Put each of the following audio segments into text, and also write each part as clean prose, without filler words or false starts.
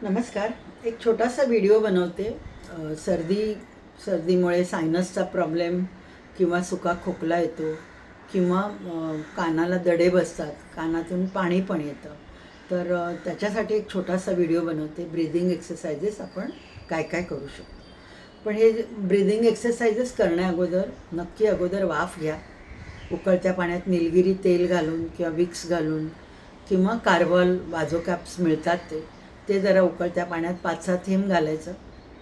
नमस्कार. एक छोटासा व्हिडिओ बनवते. सर्दीमुळे सायनसचा प्रॉब्लेम किंवा सुका खोकला येतो किंवा कानाला दडे बसतात, कानातून पाणी पण येतं. तर त्याच्यासाठी एक छोटासा व्हिडिओ बनवते. ब्रीदिंग एक्सरसाइजेस आपण काय काय करू शकतो. पण हे ब्रीदिंग एक्सरसाइजेस करण्याअगोदर नक्की अगोदर वाफ घ्या. उकळत्या पाण्यात निलगिरी तेल घालून किंवा विक्स घालून किंवा कार्बॉल वाझोकॅप्स मिळतात ते जरा उकळत्या पाण्यात 5-6 थेंब घालायचं,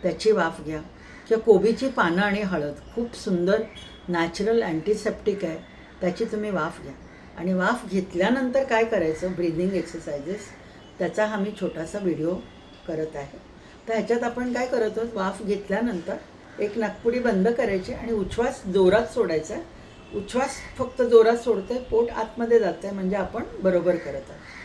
त्याची वाफ घ्या. किंवा कोबीची पानं आणि हळद खूप सुंदर नॅचरल अँटीसेप्टिक आहे, त्याची तुम्ही वाफ घ्या. आणि वाफ घेतल्यानंतर काय करायचं ब्रीदिंग एक्सरसाइजेस, त्याचा हा मी छोटासा व्हिडिओ करत आहे. तर ह्याच्यात आपण काय करत आहोत, वाफ घेतल्यानंतर एक नाकपुडी बंद करायची आणि उच्छ्वास जोरात सोडायचा आहे. उच्छ्वास फक्त जोरात सोडते, पोट आतमध्ये जातं आहे, म्हणजे आपण बरोबर करत आहोत.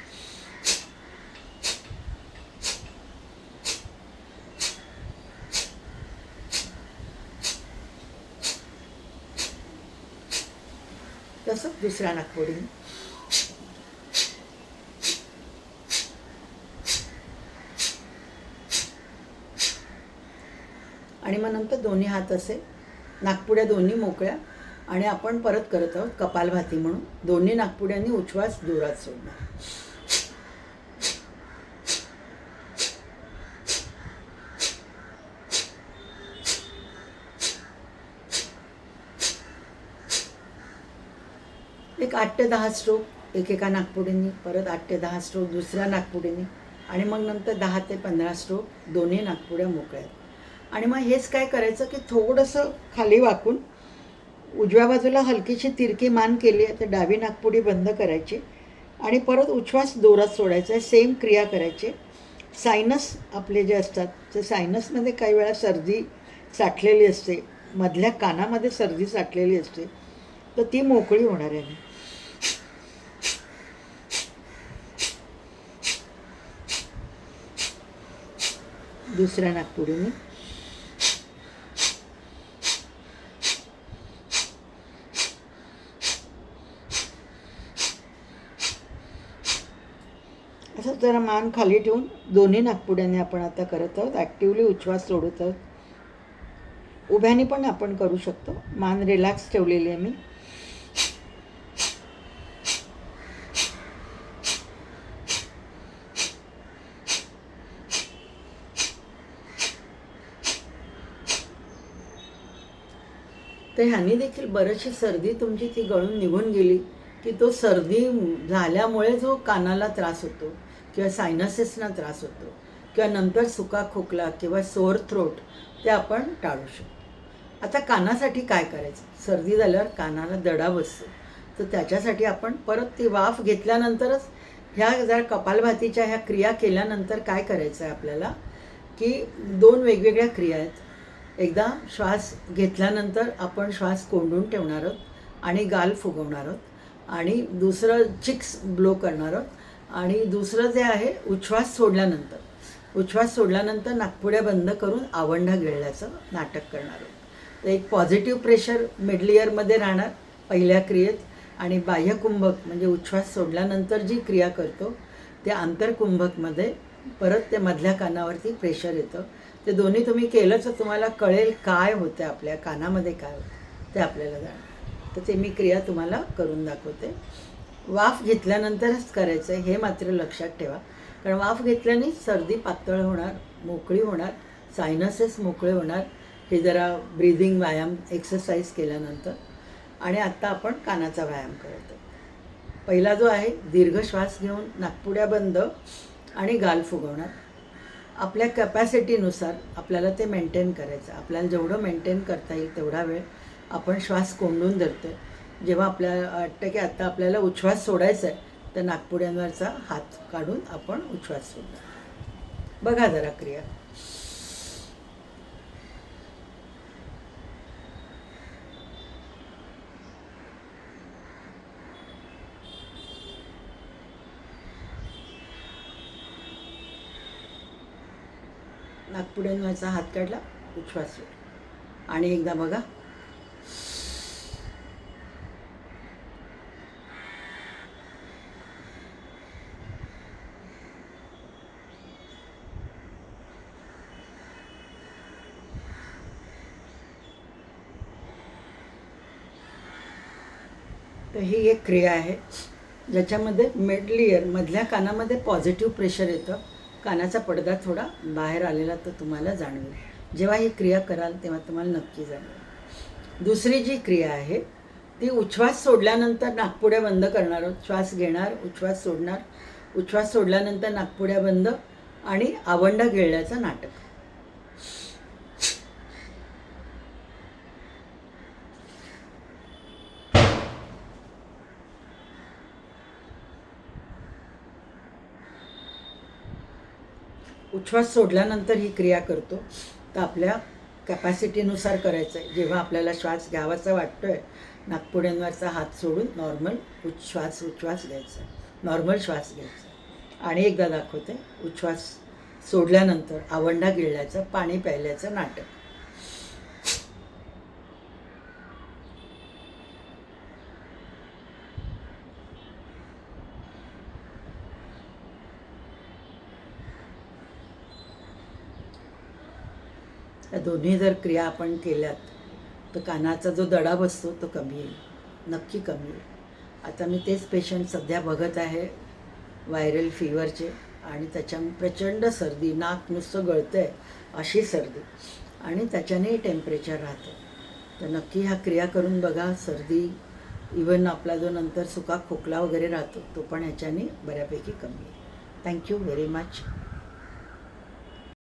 तसंच दुसऱ्या नाकपुडीने. आणि मग नंतर दोन्ही हात असे, नाकपुड्या दोन्ही मोकळ्या, आणि आपण परत करत आहोत कपालभाती म्हणून. दोन्ही नाकपुड्यांनी उच्छ्वास जोरात सोडणार. एक 8 ते 10 स्ट्रोक एकेका नाकपुडींनी, परत 8 ते 10 स्ट्रोक दुसऱ्या नाकपुडींनी, आणि मग नंतर 10 ते 15 स्ट्रोक दोन्ही नाकपुड्या मोकळ्या. आणि मग हेच काय करायचं की थोडंसं खाली वाकून उजव्या बाजूला हलकीशी तिरकी मान केली आहे तर डावी नाकपुडी बंद करायची आणि परत उच्छ्वास जोरात सोडायचा आहे. सेम क्रिया करायची. सायनस आपले जे असतात ते सायनसमध्ये काही वेळा सर्दी साठलेली असते, मधल्या कानामध्ये सर्दी साठलेली असते, तर ती मोकळी होणार आहे. दुसऱ्या नाकपुडीने असं जरा मान खाली ठेवून दोन्ही नाकपुड्यांनी आपण आता करत आहोत. ॲक्टिवली उच्छ्वास सोडत आहोत. उभ्याने पण आपण करू शकतो. मान रिलॅक्स ठेवलेली आहे मी. तर ह्यानी देखील बरीचशी सर्दी तुमची ती गळून निघून गेली की तो सर्दी झाल्यामुळे जो कानाला त्रास होतो किंवा सायनसेसना त्रास होतो किंवा नंतर सुका खोकला किंवा सोअर थ्रोट, ते आपण टाळू शकतो. आता कानासाठी काय करायचं, सर्दी झाल्यावर कानाला दडा बसतो, तर त्याच्यासाठी आपण परत ती वाफ घेतल्यानंतरच ह्या जर कपालभातीच्या ह्या क्रिया केल्यानंतर काय करायचं आहे आपल्याला की 2 वेगवेगळ्या क्रिया आहेत. एकदा श्वास घेतल्यानंतर आपण श्वास कोंडून ठेवणार आहोत आणि गाल फुगवणार आहोत, आणि दुसरं चिक्स ब्लो करणार आहोत, आणि दुसरं जे आहे उच्छ्वास सोडल्यानंतर नाकपुड्या बंद करून आवंढा गिळल्याचं नाटक करणार आहोत. तर एक पॉझिटिव्ह प्रेशर मिडल इयरमध्ये राहणार पहिल्या क्रियेत, आणि बाह्यकुंभक म्हणजे उच्छ्वास सोडल्यानंतर जी क्रिया करतो त्या आंतरकुंभकमध्ये परत ते मधल्या कानावरती प्रेशर येतं. ते दोन्ही तुम्ही केलं तर तुम्हाला कळेल काय होतं, आपल्या कानामध्ये काय होतं ते आपल्याला जाणं. तर ते मी क्रिया तुम्हाला करून दाखवते. वाफ घेतल्यानंतरच करायचं आहे हे मात्र लक्षात ठेवा, कारण वाफ घेतल्याने सर्दी पातळ होणार, मोकळी होणार, सायनसेस मोकळे होणार, हे जरा ब्रीदिंग व्यायाम एक्सरसाइज केल्यानंतर. आणि आत्ता आपण कानाचा व्यायाम करतो. पहिला जो आहे दीर्घ श्वास घेऊन नाकपुड्या बंद आणि गाल फुगवणार. आपल्या कॅपॅसिटीनुसार आपल्याला ते मेंटेन करायचं. आपल्याला जेवढं मेंटेन करता येईल तेवढा वेळ आपण श्वास कोंडून धरतो. जेव्हा आपल्याला वाटतं की आता आपल्याला उच्छ्वास सोडायचा आहे तर नाकपुड्यांवरचा हात काढून आपण उच्छ्वास सोडणार. बघा जरा क्रिया. नाकपुड्यांवरचा हात काढला, उच्छ्वास सोड. आणि एकदा बघा. तर ही एक क्रिया आहे ज्याच्यामध्ये मिड इयर मधल्या कानामध्ये पॉझिटिव्ह प्रेशर येतं, कानाचा पडदा थोडा बाहेर आलेला तर तुम्हाला जाणवेल. जेव्हा ही क्रिया कराल तेव्हा तुम्हाला नक्की जाणवेल. दुसरी जी क्रिया आहे ती उच्छ्वास सोडल्यानंतर नाकपुड्या बंद करणार आहोत. श्वास घेणार, उच्छ्वास सोडणार, उच्छ्वास सोडल्यानंतर नाकपुड्या बंद आणि आवंढा गिळण्याचं नाटक. उच्छ्वास सोडल्यानंतर ही क्रिया करतो तर आपल्या कॅपॅसिटीनुसार करायचं आहे. जेव्हा आपल्याला श्वास घ्यावासा वाटतो आहे नाकपुड्यांवरचा हात सोडून नॉर्मल उच्छ्वास घ्यायचा आहे, नॉर्मल श्वास घ्यायचा आहे. आणि एकदा दाखवते. उच्छ्वास सोडल्यानंतर आवंढा गिळल्याचं, पाणी प्यायल्याचं नाटक. या दोन्ही जर क्रिया आपण केल्यात तर कानाचा जो दडा बसतो तो कमी येईल, नक्की कमी येईल. आता मी तेच पेशंट सध्या बघत आहे व्हायरल फीवरचे, आणि त्याच्यामुळे प्रचंड सर्दी, नाक नुसतं गळतं आहे अशी सर्दी, आणि त्याच्याने टेम्परेचर राहतं. तर नक्की ह्या क्रिया करून बघा. सर्दी, इवन आपला जो नंतर सुका खोकला वगैरे राहतो तो पण ह्याच्याने बऱ्यापैकी कमी येईल. Thank you very much.